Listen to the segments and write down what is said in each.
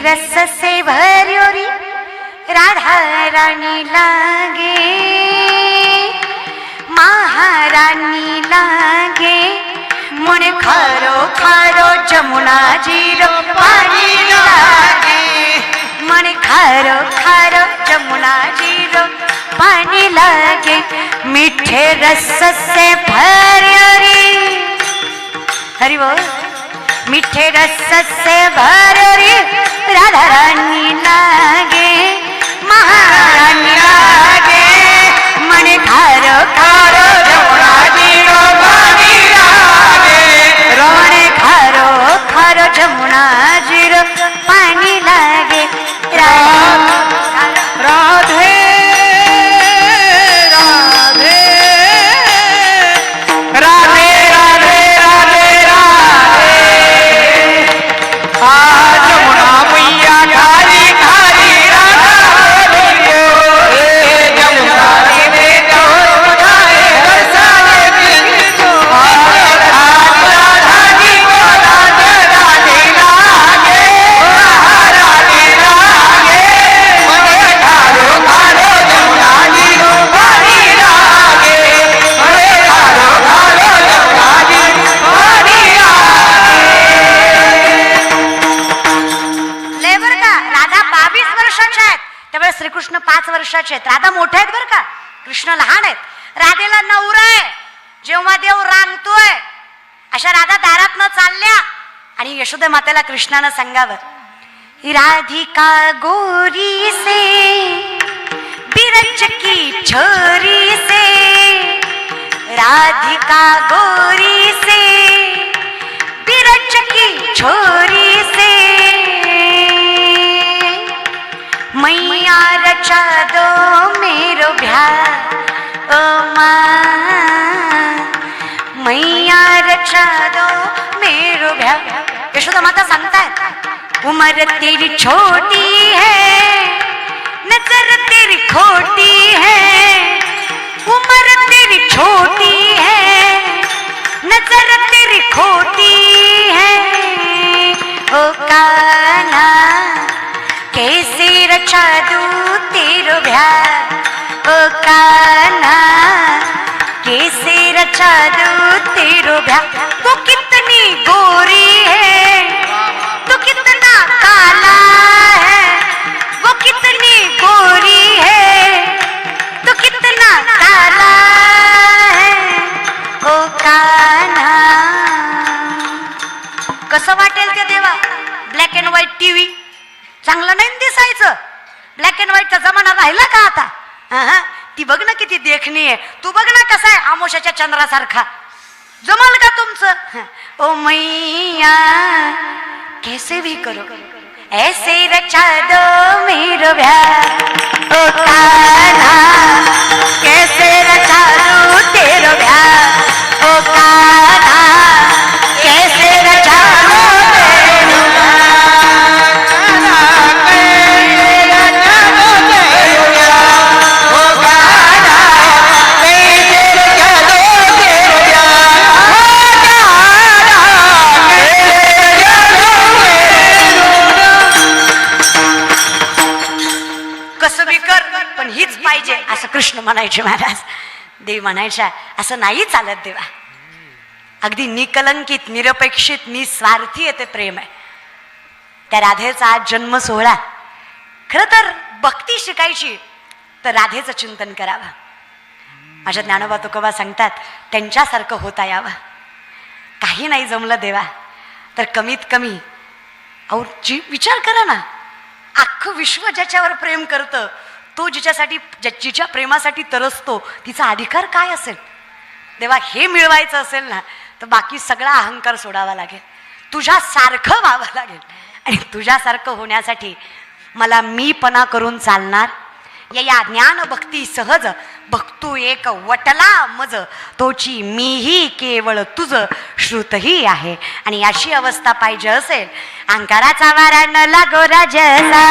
रस से भर्योरी राधा रानी लागे, महारानी लागे। मन खारो खारो जमुना जीरो पानी लागे, मन खारो खारो जमुना जीरो पानी लागे। मीठे रस से भर्योरी, हरि बोल, मीठे रस से भर्योरी राधा रानी लागे, महारानी लागे। मन खारो खारो जमुना जीरो पानी लागे, मन खारो खारो जमुना जीरो पानी लागे। राधे राधे राधे राधे राधे राधे। आज जमुना मैया खाली खाली राधा बोलियो, जमुना रे जमुनाए बरसाने बिंदु। राधा जी को राधे राधे लागे, महारानी लागे। मन खारो खारो जमुना जी को पानी लागे, मन खारो खारो जमुना जी को पानी लागे। लय बर का, राधा 22 वर्षाच्या आहेत, त्यावेळेस श्रीकृष्ण 5 वर्षाचे आहेत. राधा मोठ्या आहेत बर का, कृष्ण लहान आहेत. राधेला नवरा आहे, जेव्हा देव रांगतोय अशा राधा दारात न चालल्या आणि यशोदा मातेला कृष्णानं सांगावं, राधिका गोरी से बिरज की छोरी से, राधिका गोरी से बिरज की छोरी से, मैया रचा दो मेरो ब्याह ओ माँ, मैया रचा दो मेरो ब्याह। यशोदा माता सांगतायत, उम्र तेरी छोटी है, नजर तेरी खोटी है, उम्र तेरी छोटी है, नजर तेरी खोटी है। ओ कान्हा कैसे रचा दूं तेरो ब्याह, ओ कान्हा कैसे रचा दूं तेरो ब्याह। तू कितनी गोरी है, तू कितना काला है, वो कितनी गोरी है, तू कितना काला है। ओ कान्हा, कसं वाटेल ते देवा? ब्लॅक अँड व्हाईट टीव्ही चांगलं नाही दिसायचं, ब्लॅक अँड व्हाईटचा जमाना राहिला का आता? ती बघ ना किती देखणी आहे, तू बघ ना कसा आहे आमोशाच्या चंद्रासारखा, जमल का तुमचं? ओ मैया कैसे भी करो ऐसे रचा दो मेरो ब्याह, ओ कान्हा कैसे रचा दूं तेरो ब्याह, ओ कान्हा कैसे रचा दूं तेरो पाहिजे असं कृष्ण म्हणायचे महाराज. देव म्हणायच्या असं नाही चालत देवा, अगदी निकलंकित निरपेक्षित निस्वार्थी येते प्रेम आहे. त्या राधेचा आज जन्म सोहळा, खरं तर भक्ती शिकायची तर राधेचं चिंतन करावं. माझ्या ज्ञानोबा तुकोबा सांगतात त्यांच्यासारखं होता यावं. काही नाही जमलं देवा तर कमीत कमी और विचार करा ना, अख्खं विश्व ज्याच्यावर प्रेम करतं, तो जिच्यासाठी जिच्या प्रेमासाठी तरसतो, तिचा अधिकार काय असेल देवा? हे मिळवायचं असेल ना तर बाकी सगळा अहंकार सोडावा लागेल, तुझ्यासारखं व्हावं लागेल. आणि तुझ्यासारखं होण्यासाठी मला मीपणा करून चालणार? या ज्ञान भक्ती सहज भक्तू एक वटला मज, तोची मीही केवळ तुझ श्रुतही आहे. आणि अशी अवस्था पाहिजे असेल, अंकाराचा वारा न लागो राजसा,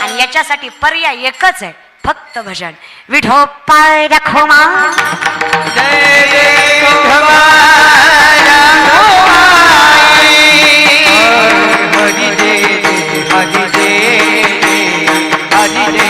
आणि याच्यासाठी पर्याय एकच आहे, फक्त भजन. विठोपाय राखो मा, जय जय विठोबाय राखो माई. हरी जय हरी जय हरी जय.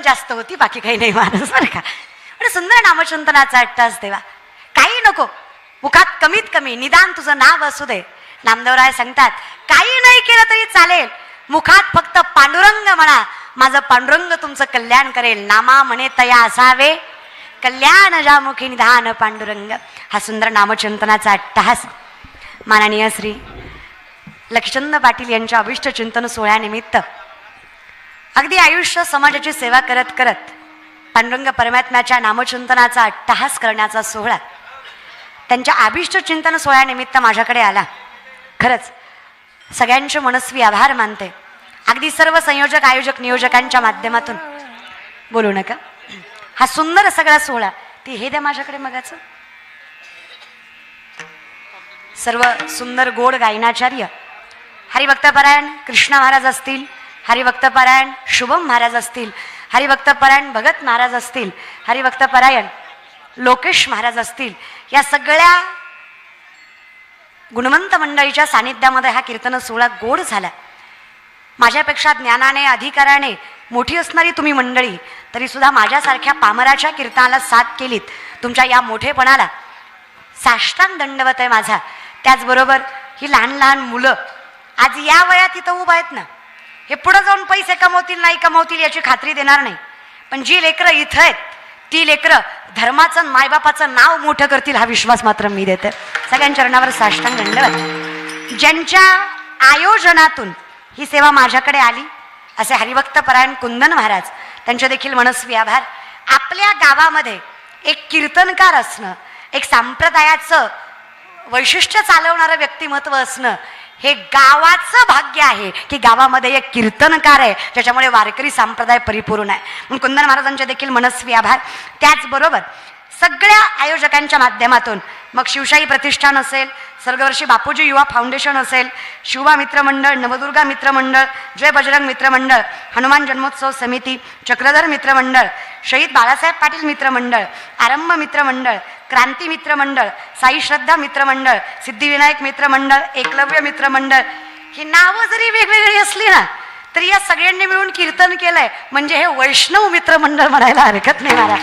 जास्त होती, बाकी काही नाही महाराज बरं का. पण सुंदर नामचिंतनाचा अट्टास देवा, काही नको, मुखात कमीत कमी निदान तुझं नाव असू दे. नामदेवराय सांगतात काही नाही केलं तरी चालेल, मुखात फक्त पांडुरंग म्हणा, माझं पांडुरंग तुमचं कल्याण करेल. नामा म्हणे तया असावे कल्याण जामुखी निधान पांडुरंग. हा सुंदर नामचिंतनाचा अट्टहास माननीय श्री लक्ष्मण पाटील यांच्या अभिष्ट चिंतन सोहळ्यानिमित्त अगदी आयुष्य समाजाची सेवा करत करत पांडुरंग परमात्म्याच्या नामचिंतनाचा अट्टहास करण्याचा सोहळा त्यांच्या अभिष्ट चिंतन सोहळ्यानिमित्त माझ्याकडे आला. खरंच सगळ्यांचे मनस्वी आभार मानते. अगदी सर्व संयोजक आयोजक नियोजकांच्या माध्यमातून बोलू नका. हा सुंदर सगळा सोहळा ती हे द्या माझ्याकडे मगाचं. सर्व सुंदर गोड गायनाचार्य हरिभक्तपरायण कृष्ण महाराज असतील, हरिभक्तपरायण शुभम महाराज असतील, हरिभक्तपरायण भगत महाराज असतील, हरिभक्तपरायण लोकेश महाराज असतील, या सगळ्या गुणवंत मंडळीच्या सानिध्यामध्ये हा कीर्तन सोहळा गोड झाला. माझ्यापेक्षा ज्ञानाने अधिकाराने मोठी असणारी तुम्ही मंडळी तरी सुद्धा माझ्यासारख्या पामराच्या कीर्तनाला साथ केलीत. तुमच्या या मोठेपणाला साष्टांग दंडवत आहे माझा. त्याचबरोबर ही लहान लहान मुलं आज या वयात इथं उभं आहेत ना, हे पुढे जाऊन पैसे कमवतील नाही कमवतील याची खात्री देणार नाही, पण जी लेकरं इथं आहेत ती लेकरं धर्माचं मायबापाचं नाव मोठं करतील हा विश्वास मात्र मी देते. सगळ्यांच्या चरणावर साष्टांग दंडवत. ज्यांच्या आयोजनातून ही सेवा माझ्याकडे आली असे हरिभक्त परायण कुंदन महाराज, त्यांचे देखील मनस्वी आभार. आपल्या गावामध्ये एक कीर्तनकार असणं, एक संप्रदायाचं वैशिष्ट्य चालवणारं व्यक्तिमत्व असणं हे गावाचं भाग्य आहे की गावामध्ये एक कीर्तनकार आहे ज्याच्यामुळे वारकरी संप्रदाय परिपूर्ण आहे. म्हणून कुंदन महाराजांचे देखील मनस्वी आभार. त्याचबरोबर सगळ्या आयोजकांच्या माध्यमातून मग शिवशाही प्रतिष्ठान असेल, स्वर्गवर्षी बापूजी युवा फाउंडेशन असेल, शिवबा मित्रमंडळ, नवदुर्गा मित्रमंडळ, जय बजरंग मित्रमंडळ, हनुमान जन्मोत्सव समिती, चक्रधर मित्रमंडळ, शहीद बाळासाहेब पाटील मित्रमंडळ, आरंभ मित्रमंडळ, क्रांती मित्रमंडळ, साई श्रद्धा मित्रमंडळ, सिद्धिविनायक मित्रमंडळ, एकलव्य मित्रमंडळ, ही नावं जरी वेगवेगळी असली ना तरी या सगळ्यांनी मिळून कीर्तन केलंय म्हणजे हे वैष्णव मित्रमंडळ म्हणायला हरकत नाही मला.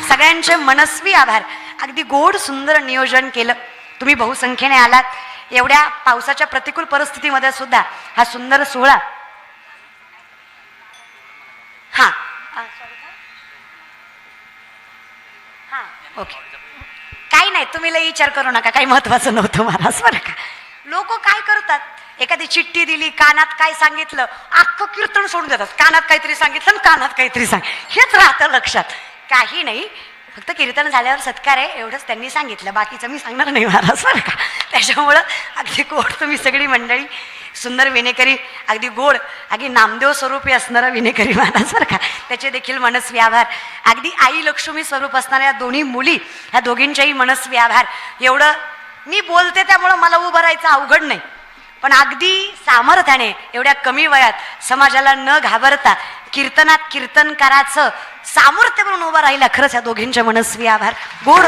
सगळ्यांचे मनस्वी आभार. अगदी गोड सुंदर नियोजन केलं. तुम्ही बहुसंख्येने आलात. एवढ्या पावसाच्या प्रतिकूल परिस्थितीमध्ये सुद्धा हा सुंदर सोहळा. हा ओके, काही नाही, तुम्ही लई विचार करू नका, काही महत्वाचं नव्हतं महाराज बरं का. लोक काय करतात, एखादी चिठ्ठी दिली, कानात काय सांगितलं, अख्खं कीर्तन सोडून देतात. कानात काहीतरी सांगितलं आणि कानात काहीतरी हेच राहतं लक्षात. काही नाही, फक्त कीर्तन झाल्यावर सत्कार आहे एवढंच त्यांनी सांगितलं, बाकीचं मी सांगणार नाही महाराज बरं का. त्याच्यामुळं अगदी गोड तुम्ही सगळी मंडळी, सुंदर विनेकरी, अगदी गोड, अगदी नामदेव स्वरूपी असणारा विनेकरी महाराज बरं का. त्याचे देखील मनस्व्यवहार, अगदी आई लक्ष्मी स्वरूप असणाऱ्या दोन्ही मुली, ह्या दोघींच्याही मनस्व्यवहार. एवढं मी बोलते त्यामुळं मला उभं राहायचं अवघड नाही, पण अगदी सामर्थ्याने एवढ्या कमी वयात समाजाला न घाबरता कीर्तनात कीर्तनकाराचं सामर्थ्य म्हणून उभं राहिला. खरंच या दोघींचे मनस्वी आभार. गोड,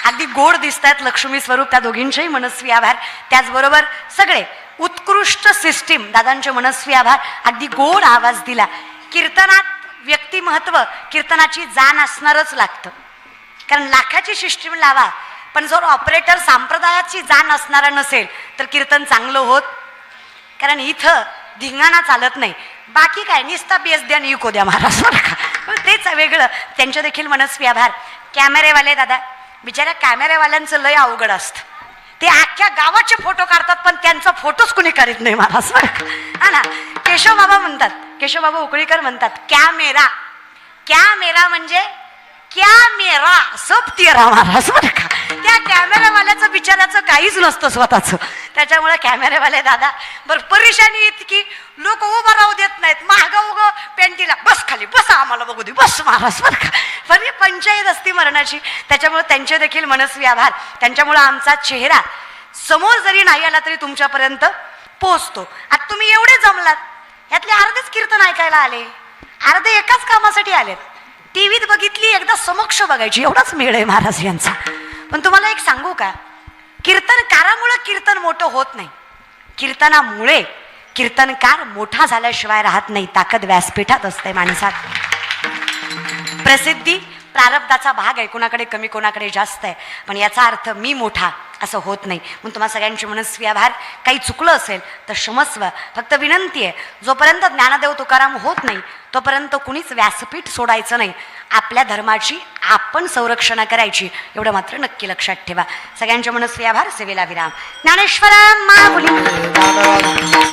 अगदी गोड दिसत आहेत लक्ष्मी स्वरूप, त्या दोघींचेही मनस्वी आभार. त्याचबरोबर सगळे उत्कृष्ट सिस्टीम, दादांचे मनस्वी आभार. अगदी गोड आवाज दिला. कीर्तनात व्यक्तिमहत्व, कीर्तनाची जाण असणारच लागतं, कारण लाखाची सिस्टीम लावा पण जर ऑपरेटर संप्रदायाची जाण असणारा नसेल तर कीर्तन चांगलं होत. कारण इथं धिंगाणा चालत नाही, बाकी काय निस्ता बेस द्या आणि इको द्या महाराज बरं का. तेच वेगळं. त्यांचे देखील मनस्वी आभार. कॅमेरेवाले दादा, बिचाऱ्या कॅमेरेवाल्यांचं लय अवघड असतं. ते अख्ख्या गावाचे फोटो काढतात पण त्यांचा फोटोच कुणी करीत नाही महाराज बरं का. हा ना, केशवबाबा म्हणतात, केशवबाबा उकळीकर म्हणतात, कॅमेरा, कॅमेरा म्हणजे क्या मेरा सब तेरा महाराज बरं का. त्या कॅमेरावाल्याचं बिचाराचं काहीच नसतं स्वतःचं. त्याच्यामुळे कॅमेरावाले दादा बरं परेशानी इतकी, लोक उभं राहू देत नाहीत, महागा उगं पेंटीला बस, खाली बस, आम्हाला बघू दे बस महाराज बरं का. पण पंचायत असती मरणाची. त्याच्यामुळे त्यांचे देखील मनस्वी आभार. त्यांच्यामुळे आमचा चेहरा समोर जरी नाही आला तरी तुमच्यापर्यंत पोहोचतो. आता तुम्ही एवढे जमलात, यातले अर्धेच कीर्तन ऐकायला आले, अर्धे एकाच कामासाठी आलेत. टीव्हीत बघितली, एकदा समक्ष बघायची, एवढाच मेळ आहे महाराज यांचा. पण तुम्हाला एक सांगू का, कीर्तनकारामुळे कीर्तन मोठं होत नाही, कीर्तनामुळे कीर्तनकार मोठा झाल्याशिवाय राहत नाही. ताकद व्यासपीठात असते माणसात. प्रसिद्धी प्रारब्धाचा भाग आहे, कोणाकडे कमी कोणाकडे जास्त आहे, पण याचा अर्थ मी मोठा असं होत नाही. म्हणून तुम्हा सगळ्यांचे मनस्वी आभार. काही चुकलं असेल तर क्षमस्व. फक्त विनंती आहे, जोपर्यंत ज्ञानदेव तुकाराम होत नाही तोपर्यंत कुणीच व्यासपीठ सोडायचं नाही. आपल्या धर्माची आपण संरक्षण करायची, एवढं मात्र नक्की लक्षात ठेवा. सगळ्यांचे मनस्वी आभार. सेवेला विराम. ज्ञानेश्वर माऊली.